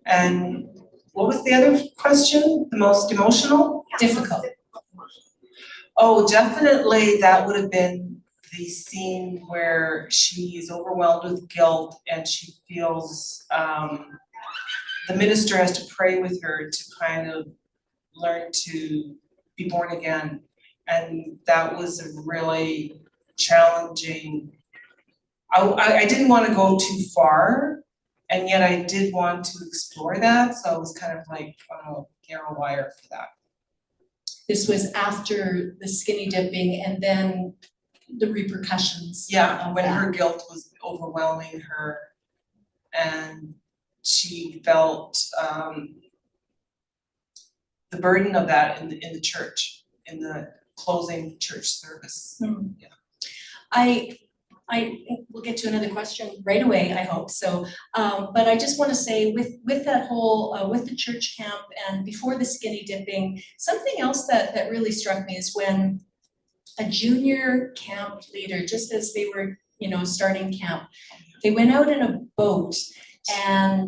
And what was the other question? The most emotional? Difficult. Oh, definitely that would have been the scene where she is overwhelmed with guilt and she feels the minister has to pray with her to kind of learn to be born again. And that was a really challenging, I didn't want to go too far, and yet I did want to explore that. So I was kind of like on a narrow wire for that. This was after the skinny dipping and then the repercussions. Yeah, when her guilt was overwhelming her and she felt the burden of that in the church, in the closing church service. Yeah. I will get to another question right away, I hope. So, but I just want to say with that whole, with the church camp and before the skinny dipping, something else that really struck me is when a junior camp leader, just as they were, starting camp. They went out in a boat, and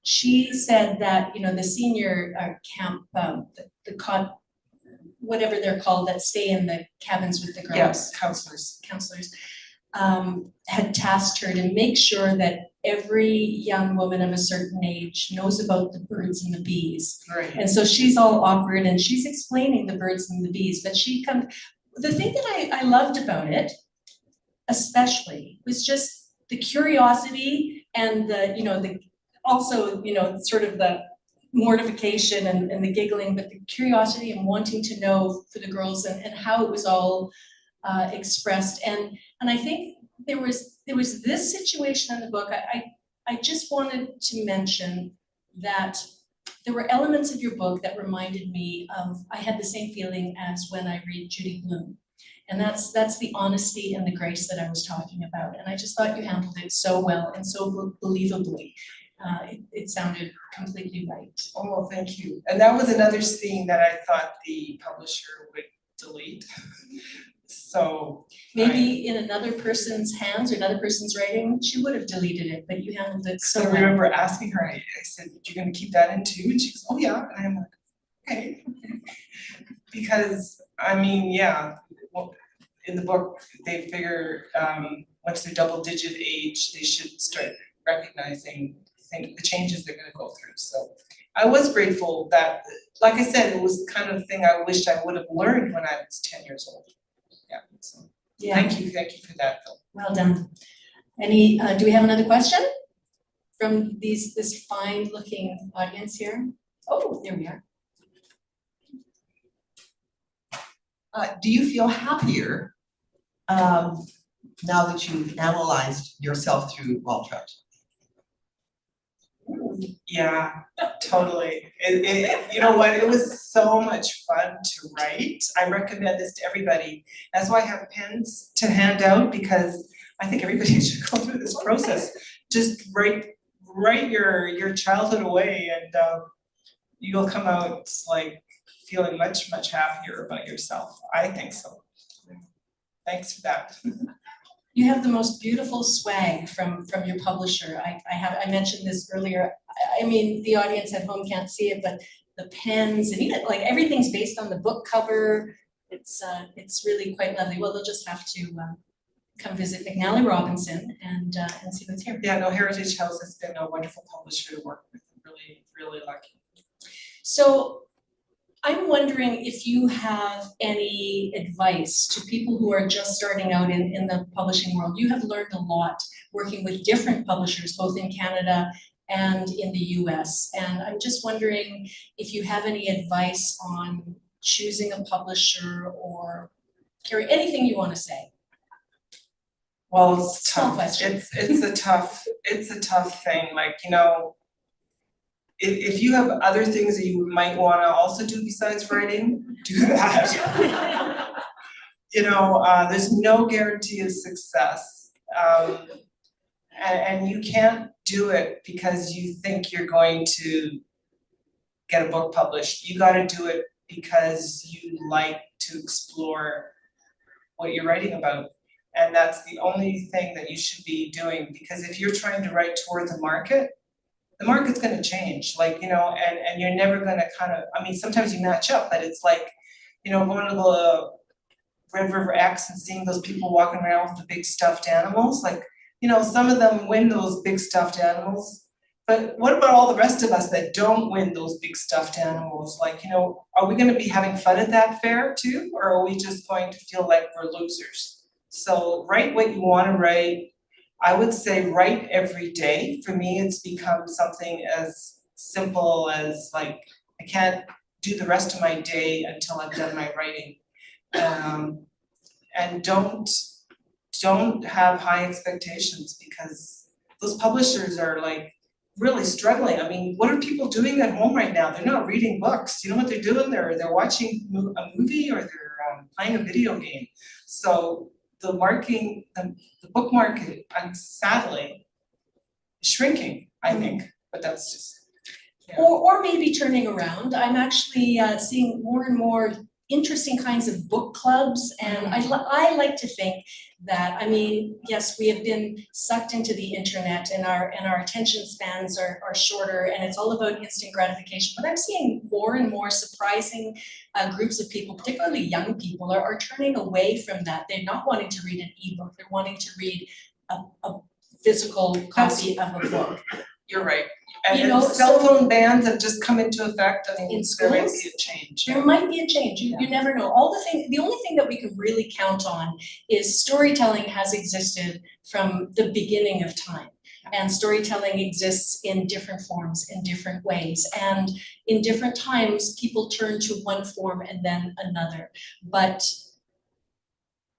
she said that, the senior camp, the cot, whatever they're called, that stay in the cabins with the girls. Yes, counselors. Had tasked her to make sure that every young woman of a certain age knows about the birds and the bees. Right. And so she's all awkward and she's explaining the birds and the bees, but the thing that I loved about it, especially, was just the curiosity and also, sort of the mortification and the giggling, but the curiosity and wanting to know for the girls and how it was all expressed. And I think there was this situation in the book. I just wanted to mention that there were elements of your book that reminded me of, I had the same feeling as when I read Judy Blume. And that's the honesty and the grace that I was talking about. And I just thought you handled it so well and so believably. It sounded completely right. Oh, thank you. And that was another scene that I thought the publisher would delete. So maybe in another person's hands or another person's writing, she would have deleted it, but you handled it so I well. remember asking her, I said, "You're gonna keep that in too?" And she goes, "Oh yeah." And I'm like, okay. Because well, in the book, they figure once they're double-digit age, they should start recognizing the changes they're gonna go through. So I was grateful that, like I said, it was the kind of thing I wished I would have learned when I was 10 years old. Yeah, so thank you for that, Phil. Well done. Do we have another question from this fine-looking audience here? Oh, there we are. Do you feel happier now that you've analyzed yourself through Waltraut? Yeah, totally. You know what? It was so much fun to write. I recommend this to everybody. That's why I have pens to hand out, because I think everybody should go through this process. Just write your childhood away, and you'll come out like feeling much happier about yourself. I think so. Thanks for that. You have the most beautiful swag from your publisher. I mentioned this earlier. I mean, the audience at home can't see it, but the pens and even like everything's based on the book cover. It's really quite lovely. Well, they'll just have to come visit McNally Robinson and see what's here. Yeah, no, Heritage House has been a wonderful publisher to work with. Really lucky. So I'm wondering if you have any advice to people who are just starting out in the publishing world. You have learned a lot working with different publishers, both in Canada and in the US. And I'm just wondering if you have any advice on choosing a publisher or Carrie, anything you want to say. Well, it's Small tough. question. It's a tough thing. Like, if you have other things that you might want to also do besides writing, do that. There's no guarantee of success. And you can't do it because you think you're going to get a book published. You got to do it because you like to explore what you're writing about. And that's the only thing that you should be doing, because if you're trying to write towards the market's going to change, and you're never going to sometimes you match up, but it's like, going to the Red River X and seeing those people walking around with the big stuffed animals, some of them win those big stuffed animals, but what about all the rest of us that don't win those big stuffed animals? Are we going to be having fun at that fair too, or are we just going to feel like we're losers? So write what you want to write. I would say write every day. For me, it's become something as simple as I can't do the rest of my day until I've done my writing. And don't have high expectations, because those publishers are really struggling. I mean, what are people doing at home right now? They're not reading books. You know what they're doing? They're watching a movie, or they're playing a video game. So the book market, sadly, is shrinking, I think, but that's just. Yeah. Or maybe turning around. I'm actually seeing more and more interesting kinds of book clubs, and I like to think that, I mean, yes, we have been sucked into the internet and our attention spans are shorter and it's all about instant gratification, but I'm seeing more and more surprising groups of people, particularly young people, are turning away from that. They're not wanting to read an ebook, they're wanting to read a physical copy of a book. You're right. You know, And cell phone bans have just come into effect, I mean, In there might schools? be a change. There might be a change, you never know. The only thing that we can really count on is storytelling has existed from the beginning of time. And storytelling exists in different forms, in different ways. And in different times, people turn to one form and then another. But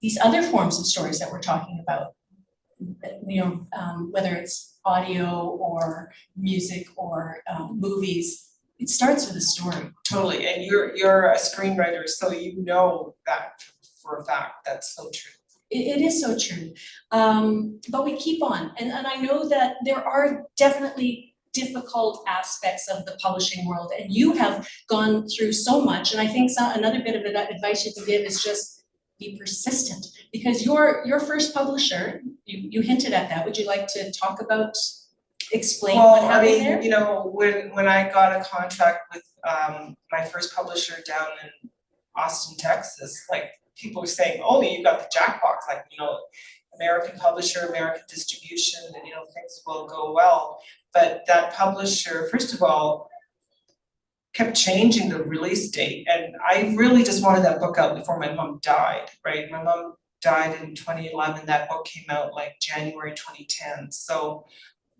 these other forms of stories that we're talking about, you know, whether it's audio or music or movies, it starts with a story. Totally, and you're a screenwriter, so you know that for a fact, that's so true. It is so true, but we keep on, and I know that there are definitely difficult aspects of the publishing world, and you have gone through so much, and I think another bit of advice you can give is just be persistent, because your first publisher, you hinted at that. Would you like to talk about, explain what happened there? Well, I mean, you know, when I got a contract with my first publisher down in Austin, Texas, like people were saying, oh, you got the jackpot, like, you know, American publisher, American distribution, and you know, things will go well. But that publisher, first of all, kept changing the release date, and I really just wanted that book out before my mom died, right? My mom died in 2011, that book came out like January 2010, so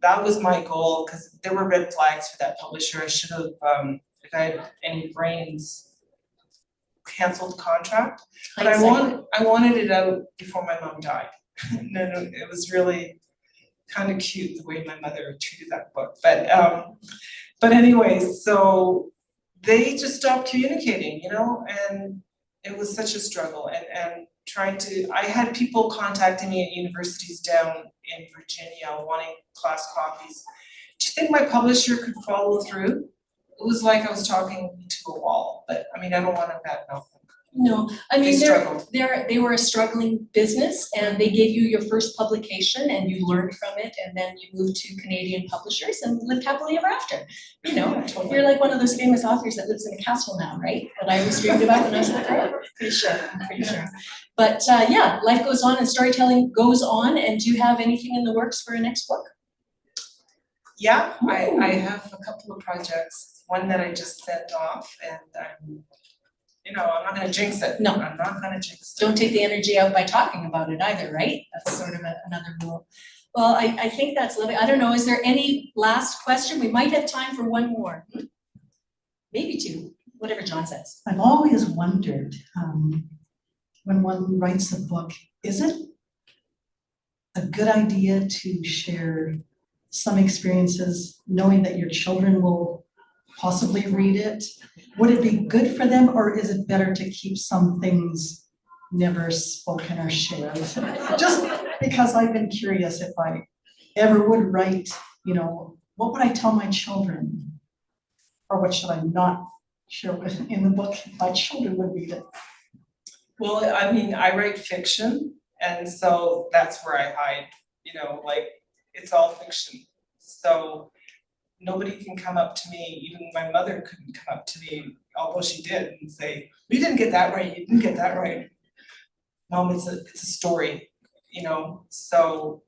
that was my goal, because there were red flags for that publisher. I should have, if I had any brains, canceled the contract, but I wanted it out before my mom died. No, it was really kind of cute the way my mother treated that book, but anyway, so they just stopped communicating, you know, and it was such a struggle, and trying to, I had people contacting me at universities down in Virginia wanting class copies. Do you think my publisher could follow through? It was like I was talking to a wall, but I mean, I don't want to badmouth them. No, I mean, They struggled. they were a struggling business, and they gave you your first publication and you learned from it, and then you moved to Canadian publishers and lived happily ever after. You know, Totally. you're like one of those famous authors that lives in a castle now, right? That I always dreamed about when I was a girl. I'm pretty sure. But yeah, life goes on and storytelling goes on, and do you have anything in the works for a next book? Yeah, I have a couple of projects, one that I just sent off, and I'm, you know, I'm not gonna jinx it. No. I'm not gonna jinx it. Don't take the energy out by talking about it either, right? That's sort of another rule. Well, I think that's lovely. I don't know, is there any last question? We might have time for one more. Maybe two, whatever John says. I've always wondered, when one writes a book, is it a good idea to share some experiences knowing that your children will possibly read it? Would it be good for them, or is it better to keep some things never spoken or shared? Just because I've been curious if I ever would write, you know, what would I tell my children? Or what should I not share with in the book if my children would read it? Well, I mean, I write fiction, and so that's where I hide, you know, like, it's all fiction. So nobody can come up to me, even my mother couldn't come up to me, although she did, and say, you didn't get that right, you didn't get that right. Mom, it's a story, you know, so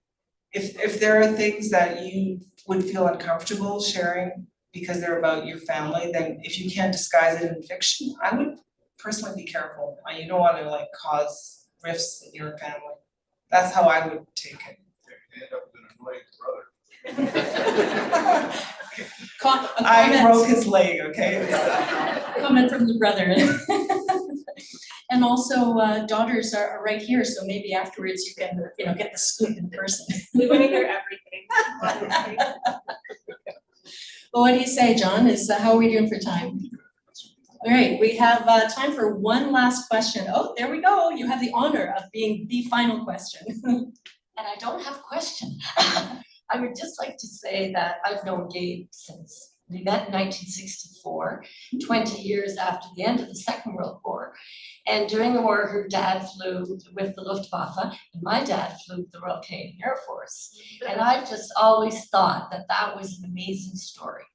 if there are things that you would feel uncomfortable sharing because they're about your family, then if you can't disguise it in fiction, I would personally be careful. You don't want to like cause rifts in your family. That's how I would take it. You end up with an annoying brother. I broke his leg, okay? Comment from the brother. And also, daughters are right here, so maybe afterwards you can, you know, get the scoop in person. We want to hear everything. Well, what do you say, John? How are we doing for time? All right, we have time for one last question. Oh, there we go. You have the honor of being the final question. And I don't have a question. I would just like to say that I've known Gabe since We met in 1964, 20 years after the end of the Second World War. And during the war, her dad flew with the Luftwaffe, and my dad flew with the Royal Canadian Air Force. And I just always thought that that was an amazing story.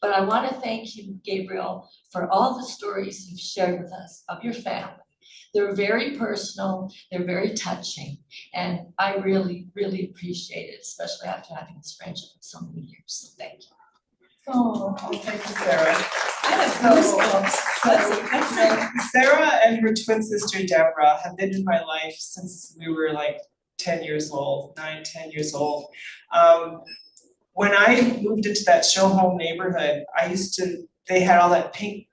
But I want to thank you, Gabriel, for all the stories you've shared with us of your family. They're very personal, they're very touching, and I really, really appreciate it, especially after having this friendship for so many years. So thank you. Oh, thank you, Sarah. I have So- goosebumps. Sarah and her twin sister Deborah have been in my life since we were like 10 years old, 9, 10 years old. When I moved into that show home neighborhood, they had all that pink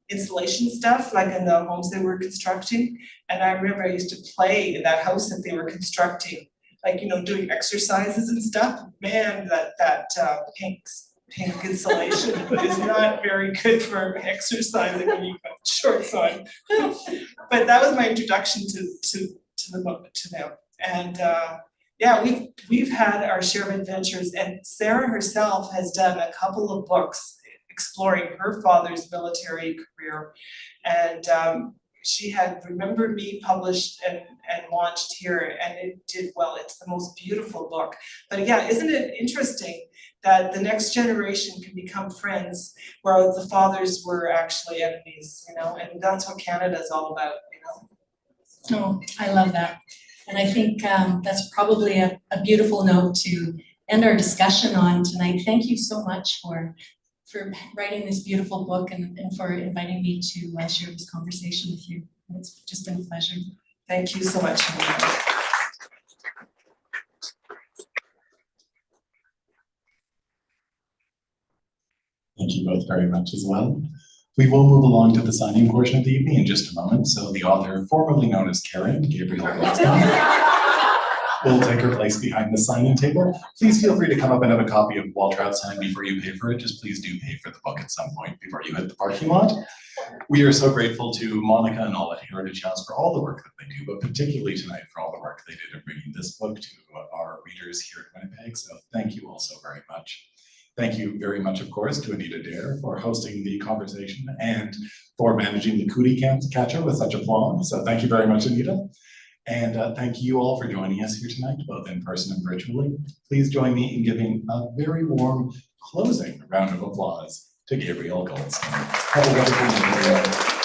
insulation stuff, like in the homes they were constructing. And I remember I used to play in that house that they were constructing, like, you know, doing exercises and stuff. Man, that pink insulation is not very good for exercising when you've got shorts on. But that was my introduction to them. And yeah, we've had our share of adventures, and Sarah herself has done a couple of books exploring her father's military career. And she had Remember Me published and launched here, and it did well. It's the most beautiful book. But yeah, isn't it interesting that the next generation can become friends where the fathers were actually enemies, you know? And that's what Canada is all about, you know? Oh, I love that. And I think that's probably a beautiful note to end our discussion on tonight. Thank you so much for writing this beautiful book and for inviting me to share this conversation with you. It's just been a pleasure. Thank you so much, Anita. Thank you both very much as well. We will move along to the signing portion of the evening in just a moment. So the author, formerly known as Karen, Gabriele Goldstone, will take her place behind the signing table. Please feel free to come up and have a copy of Waltraut signed before you pay for it. Just please do pay for the book at some point before you hit the parking lot. We are so grateful to Monica and all at Heritage House for all the work that they do, but particularly tonight for all the work they did in bringing this book to our readers here in Winnipeg. So thank you all so very much. Thank you very much, of course, to Anita Daher for hosting the conversation and for managing the cootie catcher with such aplomb. So thank you very much, Anita. And thank you all for joining us here tonight, both in person and virtually. Please join me in giving a very warm closing round of applause to Gabriele Goldstone. Have a wonderful evening, everyone.